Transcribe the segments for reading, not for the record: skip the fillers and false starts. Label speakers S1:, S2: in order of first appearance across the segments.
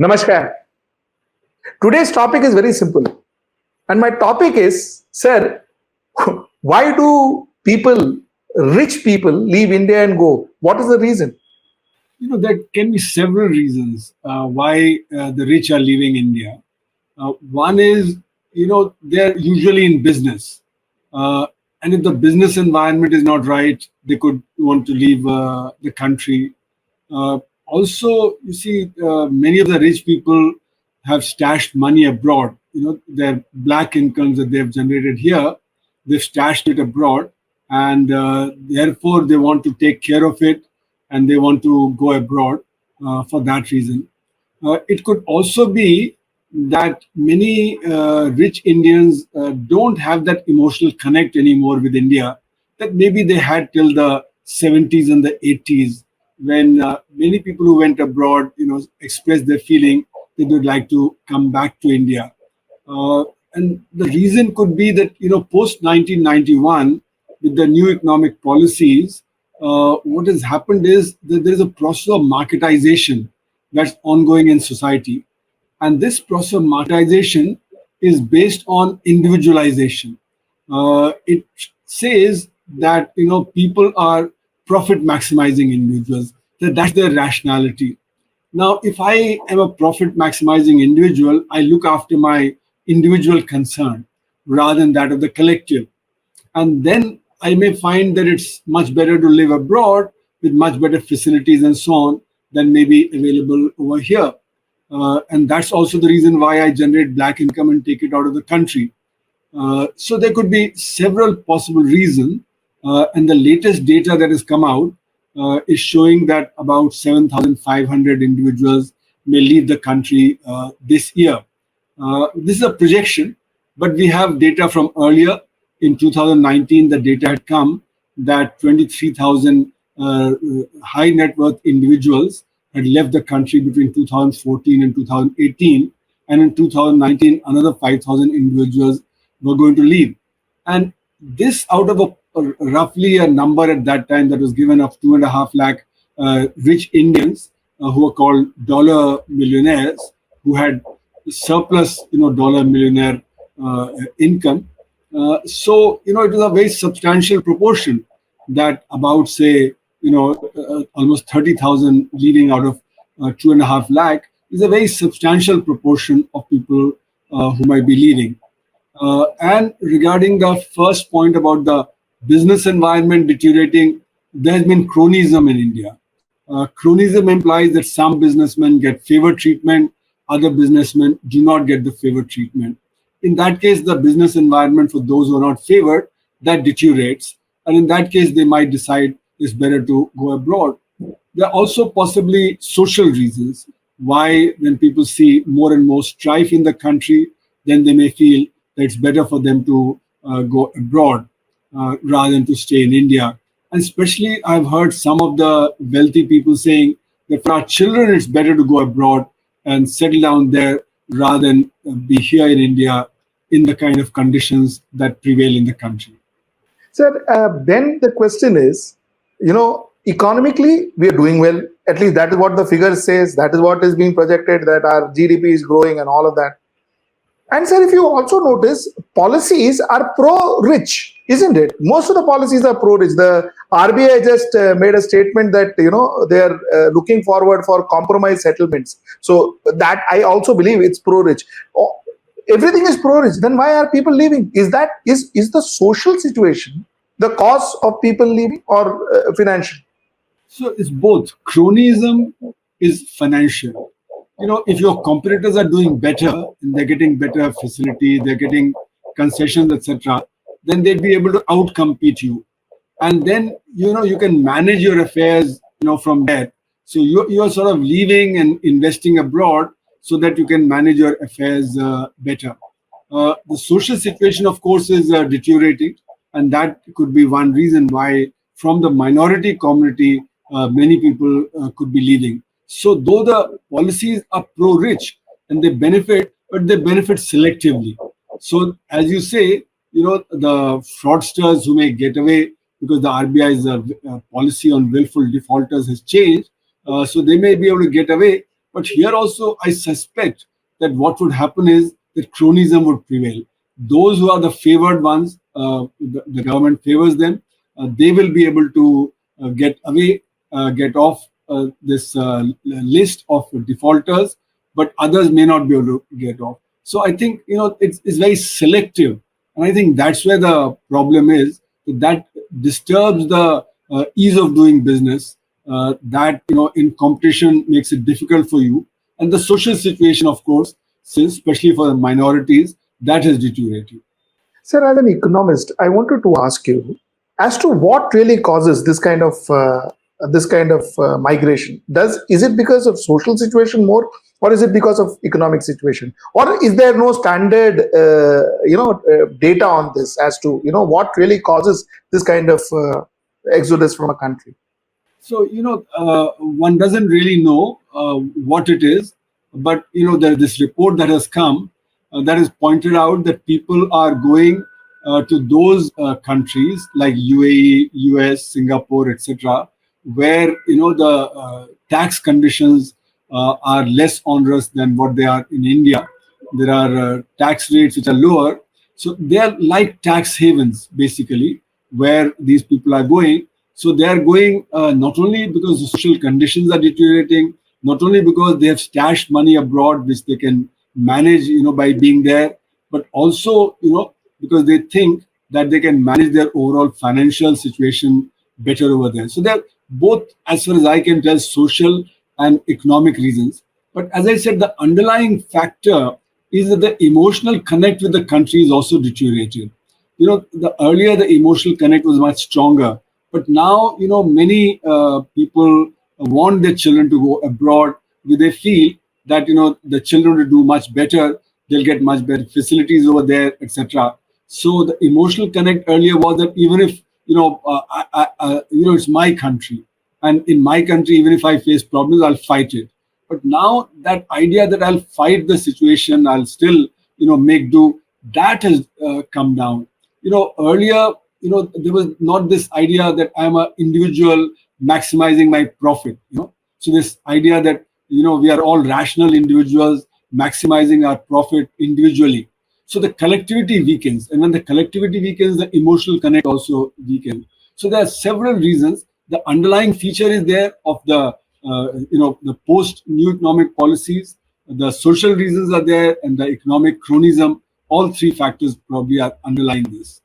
S1: Namaskar. Today's topic is very simple. And my topic is, sir, why do rich people, leave India and go? What is the reason?
S2: There can be several reasons why the rich are leaving India. One is, they're usually in business. And if the business environment is not right, they could want to leave the country. Also, you see, many of the rich people have stashed money abroad. Their black incomes that they've generated here, they've stashed it abroad. And therefore, they want to take care of it and they want to go abroad for that reason. It could also be that many rich Indians don't have that emotional connect anymore with India that maybe they had till the 70s and the 80s, when many people who went abroad, expressed their feeling that they would like to come back to India. And the reason could be that, post 1991, with the new economic policies, what has happened is that there is a process of marketization that's ongoing in society. And this process of marketization is based on individualization. It says that, people are profit maximizing individuals, that's their rationality. Now, if I am a profit maximizing individual, I look after my individual concern rather than that of the collective. And then I may find that it's much better to live abroad with much better facilities and so on than may be available over here. And that's also the reason why I generate black income and take it out of the country. So there could be several possible reasons. And the latest data that has come out is showing that about 7,500 individuals may leave the country this year. This is a projection, but we have data from earlier. In 2019, the data had come that 23,000 high net worth individuals had left the country between 2014 and 2018. And in 2019, another 5,000 individuals were going to leave. And this out of roughly a number at that time that was given of 2.5 lakh rich Indians who were called dollar millionaires, who had surplus, dollar millionaire income. So, it was a very substantial proportion that about, say, almost 30,000 leaving out of 2.5 lakh is a very substantial proportion of people who might be leaving. And regarding the first point about the business environment deteriorating, there has been cronyism in India. Cronyism implies that some businessmen get favored treatment, other businessmen do not get the favored treatment. In that case, the business environment for those who are not favored, that deteriorates. And in that case, they might decide it's better to go abroad. There are also possibly social reasons why, when people see more and more strife in the country, then they may feel that it's better for them to go abroad rather than to stay in India. And especially, I've heard some of the wealthy people saying that for our children, it's better to go abroad and settle down there rather than be here in India in the kind of conditions that prevail in the country.
S1: Sir, then the question is, economically, we are doing well. At least that is what the figure says. That is what is being projected, that our GDP is growing and all of that. And sir, if you also notice, policies are pro-rich, isn't it? Most of the policies are pro-rich. The RBI just made a statement that, they are looking forward for compromise settlements. So that I also believe it's pro-rich. Everything is pro-rich. Then why are people leaving? Is the social situation the cause of people leaving, or financial?
S2: So it's both. Cronyism is financial. If your competitors are doing better and they're getting better facility, they're getting concessions, etc., then they'd be able to outcompete you. And then, you can manage your affairs, from there. So you're sort of leaving and investing abroad so that you can manage your affairs better. The social situation, of course, is deteriorating. And that could be one reason why from the minority community, many people could be leaving. So though the policies are pro-rich and they benefit, but they benefit selectively. So as you say, the fraudsters who may get away because the RBI's policy on willful defaulters has changed. So they may be able to get away, But here also, I suspect that what would happen is that cronyism would prevail. Those who are the favored ones, the government favors them, they will be able to get away, get off this list of defaulters, but others may not be able to get off. So I think it's very selective, and I think that's where the problem is. That disturbs the ease of doing business. That in competition makes it difficult for you, and the social situation, of course, since especially for the minorities, that has deteriorated.
S1: Sir, as an economist, I wanted to ask you as to what really causes this kind of migration. Is it because of social situation more, or is it because of economic situation, or is there no standard data on this as to what really causes this kind of exodus from a country?
S2: So one doesn't really know what it is, but there's this report that has come that has pointed out that people are going to those countries like UAE, US, Singapore, etc., where the tax conditions are less onerous than what they are in India. There are tax rates which are lower, so they are like tax havens basically, where these people are going. So they are going not only because the social conditions are deteriorating, not only because they have stashed money abroad, which they can manage, by being there, but also, because they think that they can manage their overall financial situation better over there. So they're both, as far as I can tell, social and economic reasons. But as I said, the underlying factor is that the emotional connect with the country is also deteriorated. The earlier the emotional connect was much stronger, but now many people want their children to go abroad. They feel that the children will do much better, they'll get much better facilities over there, etc. So the emotional connect earlier was that even if it's my country, and in my country, even if I face problems, I'll fight it. But now that idea that I'll fight the situation, I'll still make do, that has come down. Earlier, there was not this idea that I'm an individual maximizing my profit. So this idea that we are all rational individuals maximizing our profit individually. So the collectivity weakens, and when the collectivity weakens, the emotional connect also weakens. So there are several reasons. The underlying feature is there of the post new economic policies. The social reasons are there, and the economic cronyism. All three factors probably are underlying this.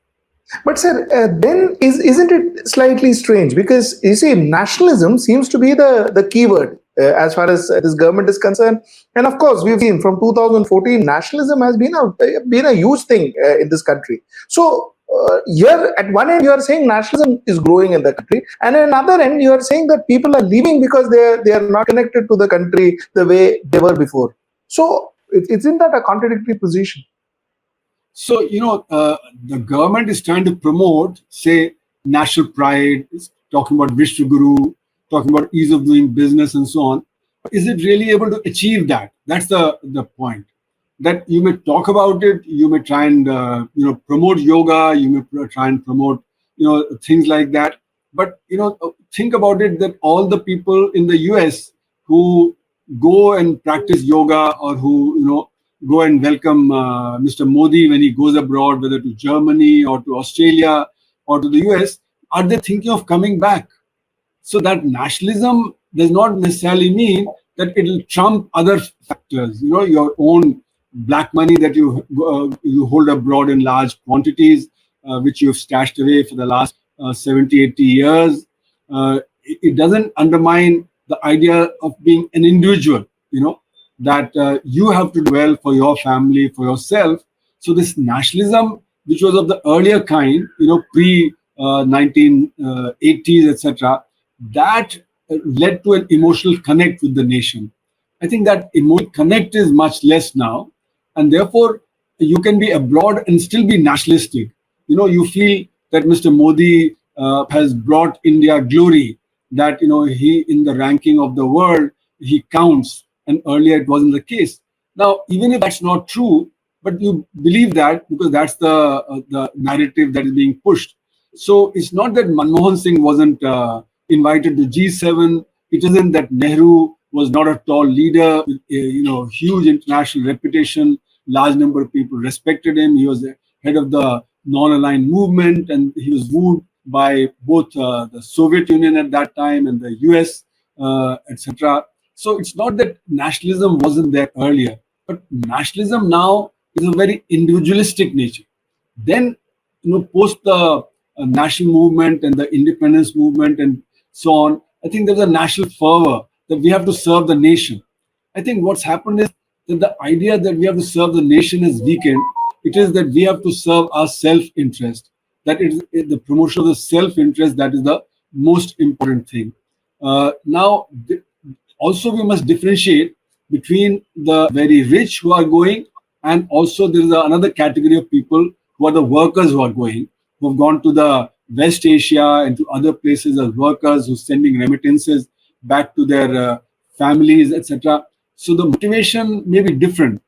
S1: But sir, then isn't it slightly strange? Because you see, nationalism seems to be the key word as far as this government is concerned. And of course, we've seen from 2014, nationalism has been a huge thing in this country. So here, at one end, you are saying nationalism is growing in the country, and at another end, you are saying that people are leaving because they are not connected to the country the way they were before. So isn't that a contradictory position?
S2: So, the government is trying to promote, say, national pride, is talking about Vishwaguru, talking about ease of doing business and so on. Is it really able to achieve that? That's the point. That you may talk about it, you may try and, promote yoga, you may try and promote, things like that. But, think about it that all the people in the US who go and practice yoga, or who, go and welcome Mr. Modi when he goes abroad, whether to Germany or to Australia or to the US, are they thinking of coming back? So that nationalism does not necessarily mean that it will trump other factors. Your own black money that you hold abroad in large quantities, which you've stashed away for the last 70, 80 years. It doesn't undermine the idea of being an individual, that you have to do well for your family, for yourself. So this nationalism, which was of the earlier kind, pre 1980s, etc., that led to an emotional connect with the nation. I think that emotional connect is much less now, and therefore you can be abroad and still be nationalistic. You feel that Mr. Modi has brought India glory, that he, in the ranking of the world, he counts, and earlier it wasn't the case. Now, even if that's not true, but you believe that because that's the narrative that is being pushed. So it's not that Manmohan Singh wasn't invited to G7. It isn't that Nehru was not a tall leader with huge international reputation. Large number of people respected him. He was the head of the non-aligned movement, and he was wooed by both the Soviet Union at that time and the US, etc. So it's not that nationalism wasn't there earlier, but nationalism now is a very individualistic nature. Then, post the national movement and the independence movement and so on, I think there's a national fervor that we have to serve the nation. I think what's happened is that the idea that we have to serve the nation is weakened. It is that we have to serve our self-interest. That is the promotion of the self-interest that is the most important thing. Now, also we must differentiate between the very rich who are going, and also there is another category of people who are the workers who are going, who have gone to the West Asia and to other places as workers, who are sending remittances back to their families, etc. So the motivation may be different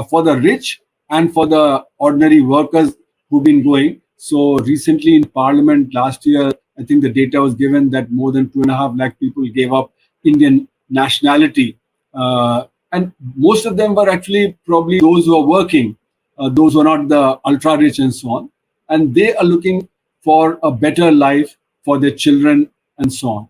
S2: for the rich and for the ordinary workers who've been going. So recently in Parliament last year, I think the data was given that more than 2.5 lakh people gave up Indian nationality. And most of them were actually probably those who are working, those who are not the ultra rich and so on. And they are looking for a better life for their children and so on.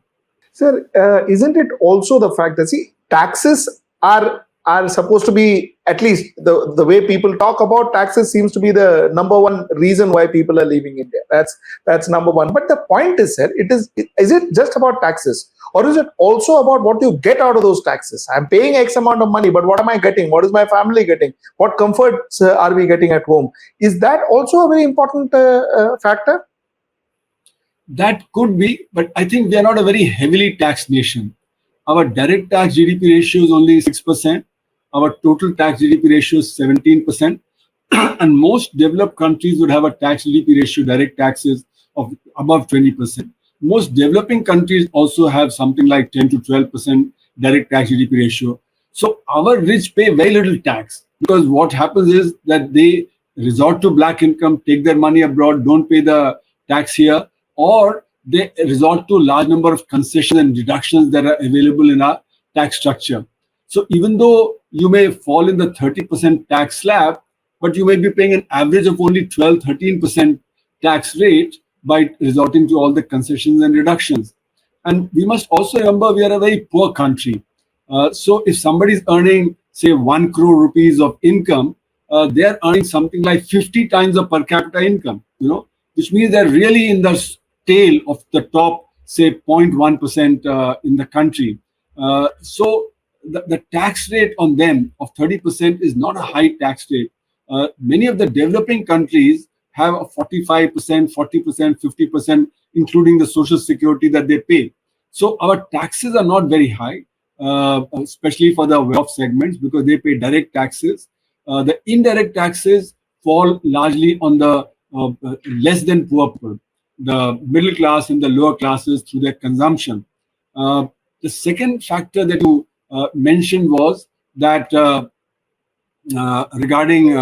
S1: Sir, isn't it also the fact that, see, taxes are supposed to be, at least the way people talk about taxes seems to be the number one reason why people are leaving India. That's number one. But the point is, sir, is it just about taxes, or is it also about what you get out of those taxes? I'm paying X amount of money, but what am I getting? What is my family getting? What comforts are we getting at home? Is that also a very important factor?
S2: That could be, but I think we are not a very heavily taxed nation. Our direct tax GDP ratio is only 6%. Our total tax GDP ratio is 17%. And most developed countries would have a tax GDP ratio, direct taxes, of above 20%. Most developing countries also have something like 10 to 12% direct tax GDP ratio. So our rich pay very little tax, because what happens is that they resort to black income, take their money abroad, don't pay the tax here, or they resort to large number of concessions and deductions that are available in our tax structure. So even though you may fall in the 30% tax slab, but you may be paying an average of only 12-13% tax rate by resorting to all the concessions and reductions. And we must also remember we are a very poor country. So if somebody is earning, say, 1 crore rupees of income, they are earning something like 50 times the per capita income, which means they're really in the tail of the top, say, 0.1% in the country. So the tax rate on them of 30% is not a high tax rate. Many of the developing countries have a 45%, 40%, 50%, including the social security that they pay. So our taxes are not very high, especially for the well-off segments, because they pay direct taxes. The indirect taxes fall largely on the less than poor people, the middle class and the lower classes, through their consumption. The second factor that you mentioned was that regarding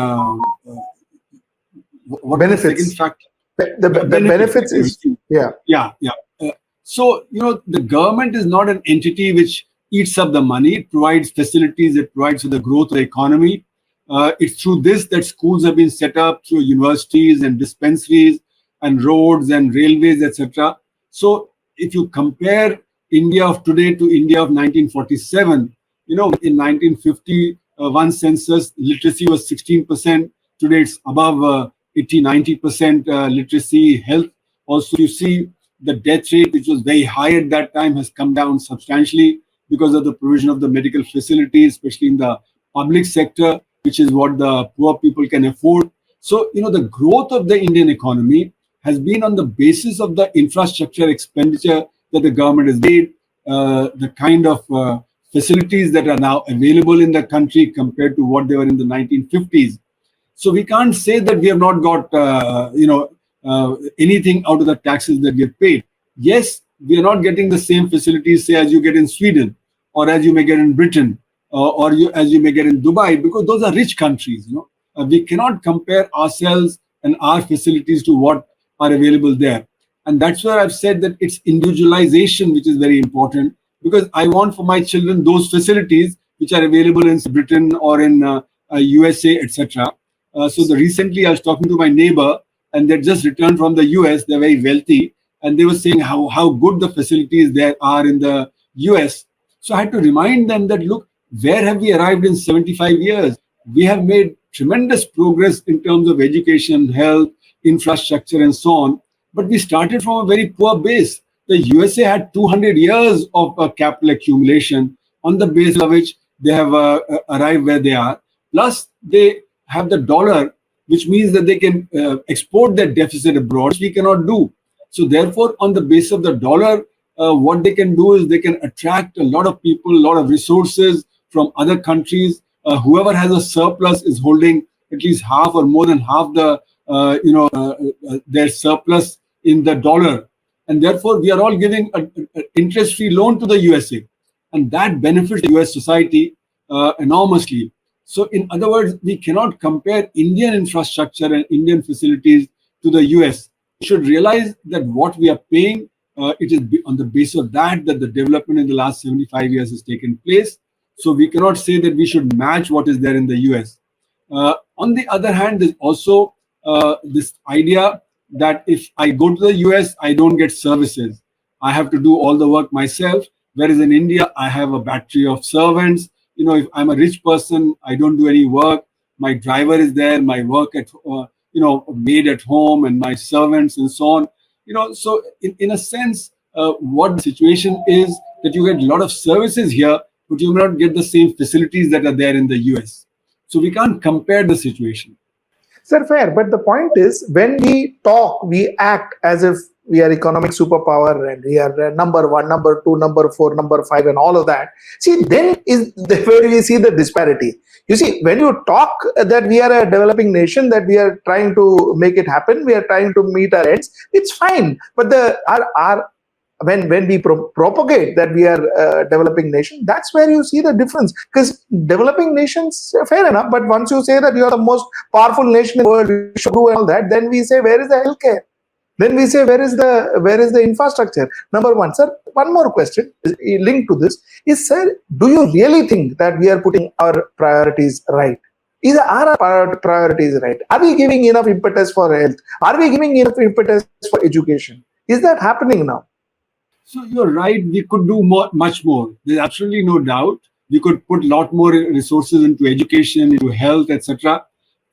S2: what
S1: benefits.
S2: Was the second factor?
S1: The benefits is, yeah.
S2: So, the government is not an entity which eats up the money. It provides facilities, it provides for the growth of the economy. It's through this that schools have been set up, through universities and dispensaries and roads and railways, etc. So if you compare India of today to India of 1947, in 1951 census, literacy was 16%. Today it's above 80-90% literacy. Health also, you see, the death rate, which was very high at that time, has come down substantially because of the provision of the medical facilities, especially in the public sector, which is what the poor people can afford. So, the growth of the Indian economy has been on the basis of the infrastructure expenditure that the government has made, the kind of facilities that are now available in the country compared to what they were in the 1950s. So we can't say that we have not got, anything out of the taxes that we have paid. Yes, we are not getting the same facilities, say, as you get in Sweden, or as you may get in Britain, as you may get in Dubai, because those are rich countries. We cannot compare ourselves and our facilities to what are available there. And that's where I've said that it's individualization which is very important. because I want for my children those facilities which are available in Britain or in USA, etc. Recently I was talking to my neighbor, and they just returned from the US. They're very wealthy, and they were saying how good the facilities there are in the US. So I had to remind them that, look, where have we arrived in 75 years? We have made tremendous progress in terms of education, health, infrastructure, and so on. But we started from a very poor base. The USA had 200 years of capital accumulation, on the basis of which they have arrived where they are. Plus, they have the dollar, which means that they can export their deficit abroad, which we cannot do. So, therefore, on the basis of the dollar, what they can do is they can attract a lot of people, a lot of resources from other countries. Whoever has a surplus is holding at least half or more than half their surplus in the dollar, and therefore we are all giving an interest-free loan to the USA, and that benefits the US society enormously. So, in other words, we cannot compare Indian infrastructure and Indian facilities to the US. We should realize that what we are paying, it is on the basis of that the development in the last 75 years has taken place. So we cannot say that we should match what is there in the US. On the other hand, there's also this idea that if I go to the US, I don't get services. I have to do all the work myself. Whereas in India, I have a battery of servants. If I'm a rich person, I don't do any work. My driver is there, my work at maid at home, and my servants and so on. So in a sense, what the situation is that you get a lot of services here, but you may not get the same facilities that are there in the US. So we can't compare the situation.
S1: Sir, fair. But the point is, when we talk, we act as if we are economic superpower and we are number one, number two, number four, number five, and all of that. See, then is where we see the disparity. You see, when you talk that we are a developing nation, that we are trying to make it happen, we are trying to meet our ends, it's fine. But our when we propagate that we are a developing nation, that's where you see the difference. Because developing nations, fair enough, but once you say that you are the most powerful nation in the world, we should do all that, then we say, where is the healthcare? Then we say, where is the infrastructure? Number one, sir. One more question linked to this is, sir, do you really think that we are putting our priorities right? Are our priorities right? Are we giving enough impetus for health? Are we giving enough impetus for education? Is that happening now?
S2: So you're right, we could do much more. There's absolutely no doubt. We could put a lot more resources into education, into health, etc.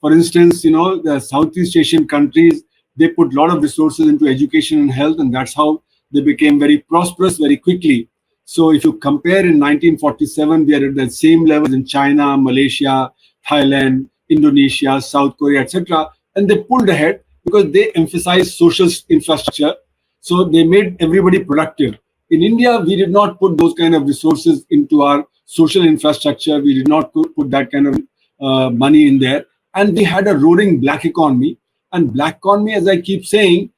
S2: For instance, the Southeast Asian countries, they put a lot of resources into education and health, and that's how they became very prosperous very quickly. So if you compare, in 1947, we are at the same levels in China, Malaysia, Thailand, Indonesia, South Korea, etc. And they pulled ahead because they emphasized social infrastructure. So they made everybody productive. In India, we did not put those kind of resources into our social infrastructure. We did not put that kind of money in there. And we had a roaring black economy. And black economy, as I keep saying,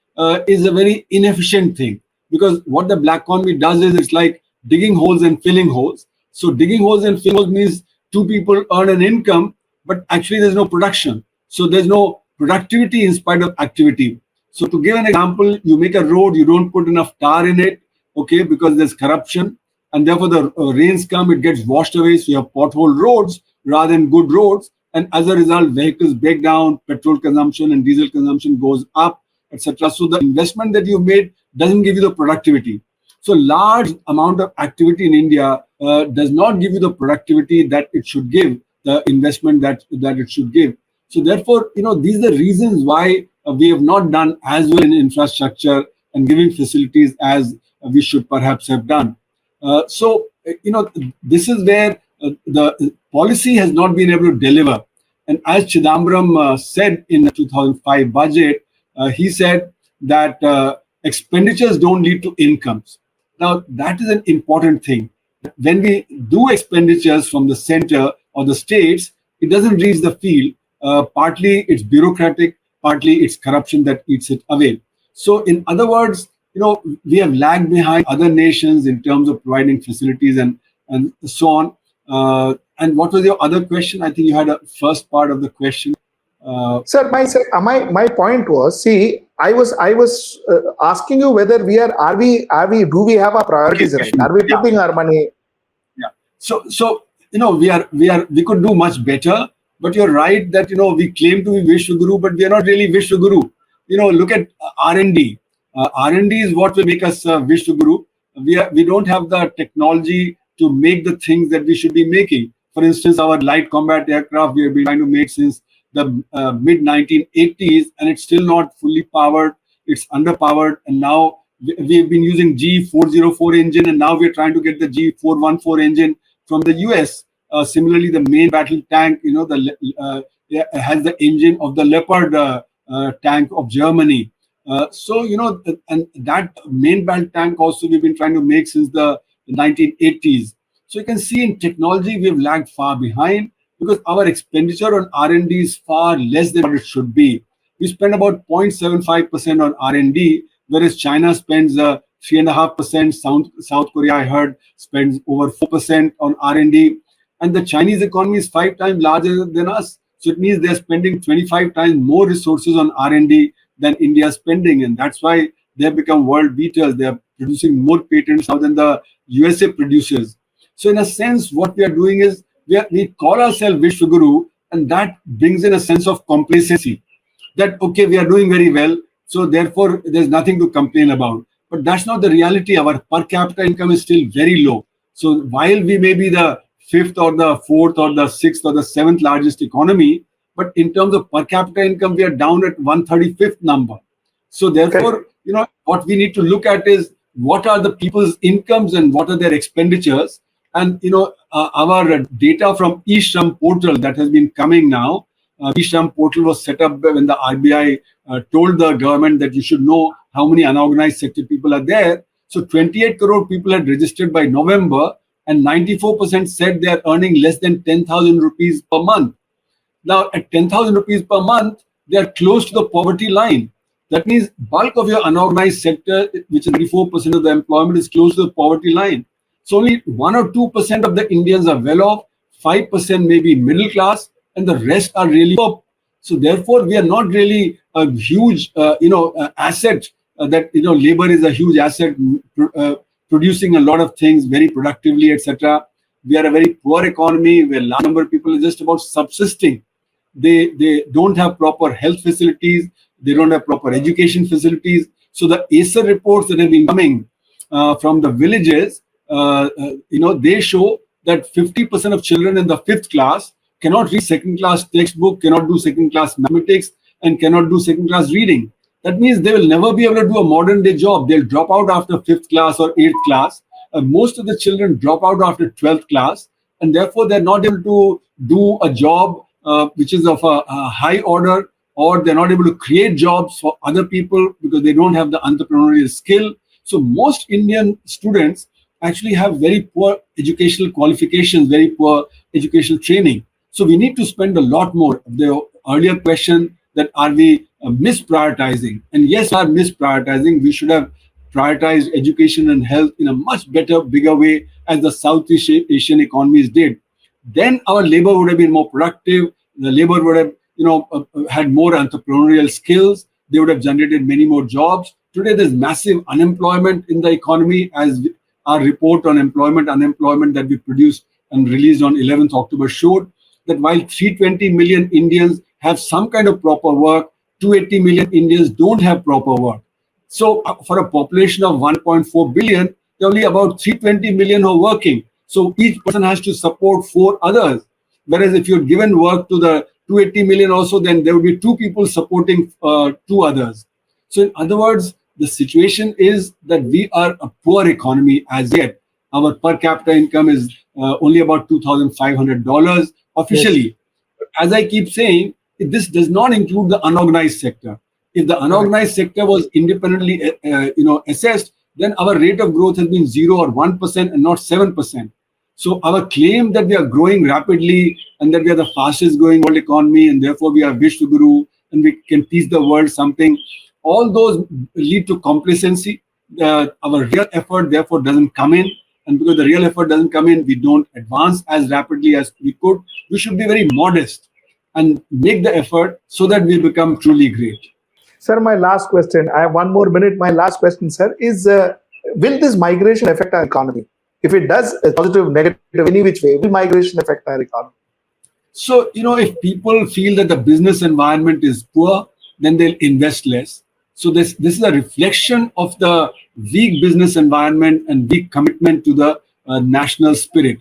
S2: is a very inefficient thing. Because what the black economy does is, it's like digging holes and filling holes. So digging holes and filling holes means two people earn an income, but actually there's no production. So there's no productivity in spite of activity. So to give an example, you make a road, you don't put enough tar in it, okay, because there's corruption, and therefore the rains come, it gets washed away, so you have pothole roads rather than good roads, and as a result, vehicles break down, petrol consumption and diesel consumption goes up, etc. So the investment that you made doesn't give you the productivity. So large amount of activity in India does not give you the productivity that it should give, the investment that it should give. So therefore, these are the reasons why we have not done as well in infrastructure and giving facilities as we should perhaps have done. This is where the policy has not been able to deliver. And as Chidambaram said in the 2005 budget, he said that expenditures don't lead to incomes. Now, that is an important thing. When we do expenditures from the center or the states, it doesn't reach the field. Partly it's bureaucratic, partly it's corruption that eats it away. So in other words, we have lagged behind other nations in terms of providing facilities and so on. And what was your other question? I think you had a first part of the question.
S1: Sir, my point was, see, I was asking you whether are we do we have our
S2: Okay,
S1: priorities right? Are we
S2: yeah.
S1: putting our money?
S2: Yeah. So we could do much better. But you're right that we claim to be Vishwaguru, but we are not really Vishwaguru. Look at R&D. R&D is what will make us Vishwaguru. We don't have the technology to make the things that we should be making. For instance, our light combat aircraft we have been trying to make since the mid 1980s, and it's still not fully powered. It's underpowered, and now we've been using G404 engine, and now we're trying to get the G414 engine from the US. Similarly, the main battle tank, yeah, has the engine of the Leopard tank of Germany. And that main battle tank also we've been trying to make since the 1980s. So you can see in technology we've lagged far behind because our expenditure on R&D is far less than what it should be. We spend about 0.75% on R&D, whereas China spends 3.5%. South Korea, I heard, spends over 4% on R&D, and the Chinese economy is 5 times larger than us. So it means they're spending 25 times more resources on R&D than India is spending, and that's why they've become world beaters. They're producing more patents now than the USA produces. So in a sense, what we are doing is we call ourselves Vishwaguru, and that brings in a sense of complacency that okay, we are doing very well, so therefore there's nothing to complain about. But that's not the reality. Our per capita income is still very low. So while we may be the fifth or the fourth or the sixth or the seventh largest economy, but in terms of per capita income, we are down at 135th number. So
S1: Correct.
S2: therefore, what we need to look at is what are the people's incomes and what are their expenditures. And our data from eShram portal that has been coming now. eShram portal was set up when the RBI told the government that you should know how many unorganized sector people are there. So 28 crore people had registered by November, and 94% said they are earning less than 10,000 rupees per month. Now, at 10,000 rupees per month, they are close to the poverty line. That means bulk of your unorganized sector, which is 34% of the employment, is close to the poverty line. So only 1 or 2% of the Indians are well off, 5% may be middle class, and the rest are really poor. So therefore, we are not really a huge, asset. That labor is a huge asset, producing a lot of things very productively, etc. We are a very poor economy where large number of people are just about subsisting. They don't have proper health facilities. They don't have proper education facilities. So the ACER reports that have been coming from the villages, they show that 50% of children in the fifth class cannot read second class textbook, cannot do second class mathematics, and cannot do second class reading. That means they will never be able to do a modern day job. They'll drop out after fifth class or eighth class. Most of the children drop out after 12th class, and therefore they're not able to do a job which is of a high order, or they're not able to create jobs for other people because they don't have the entrepreneurial skill. So most Indian students actually have very poor educational qualifications, very poor educational training. So we need to spend a lot more. The earlier question that are we misprioritizing? And yes, we are misprioritizing. We should have prioritized education and health in a much better, bigger way as the Southeast Asian economies did. Then our labor would have been more productive. The labor would have, had more entrepreneurial skills. They would have generated many more jobs. Today, there's massive unemployment in the economy, as our report on unemployment that we produced and released on 11th October showed that while 320 million Indians have some kind of proper work, 280 million Indians don't have proper work. So for a population of 1.4 billion, there are only about 320 million who are working. So each person has to support 4 others. Whereas if you're given work to the 280 million also, then there would be 2 people supporting 2 others. So in other words, the situation is that we are a poor economy as yet. Our per capita income is only about $2,500 officially.
S1: Yes.
S2: As I keep saying, this does not include the unorganized sector. If the unorganized sector was independently, assessed, then our rate of growth has been 0 or 1% and not 7%. So our claim that we are growing rapidly and that we are the fastest growing world economy and therefore we are Vishwaguru and we can teach the world something, all those lead to complacency. Our real effort therefore doesn't come in. And because the real effort doesn't come in, we don't advance as rapidly as we could. We should be very modest. and make the effort so that we become truly great.
S1: Sir, my last question. I have 1 more minute. My last question, sir, is will this migration affect our economy? If it does, positive, negative, any which way, will migration affect our economy?
S2: So, if people feel that the business environment is poor, then they'll invest less. So this is a reflection of the weak business environment and weak commitment to the national spirit.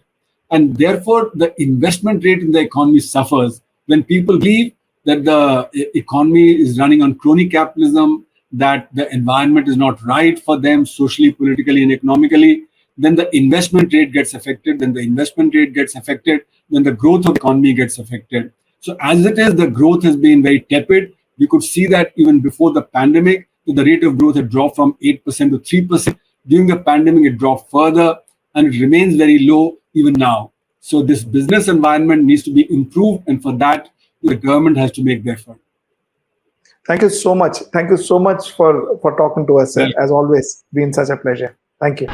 S2: And therefore, the investment rate in the economy suffers when people believe that the economy is running on crony capitalism, that the environment is not right for them socially, politically, and economically. Then the investment rate gets affected. Then the investment rate gets affected. Then the growth of the economy gets affected. So as it is, the growth has been very tepid. We could see that even before the pandemic, the rate of growth had dropped from 8% to 3%. During the pandemic, it dropped further, and it remains very low even now. So this business environment needs to be improved, and for that, the government has to make the effort.
S1: Thank you so much. Thank you so much for talking to us, sir.
S2: Well,
S1: As always, been such a pleasure. Thank you.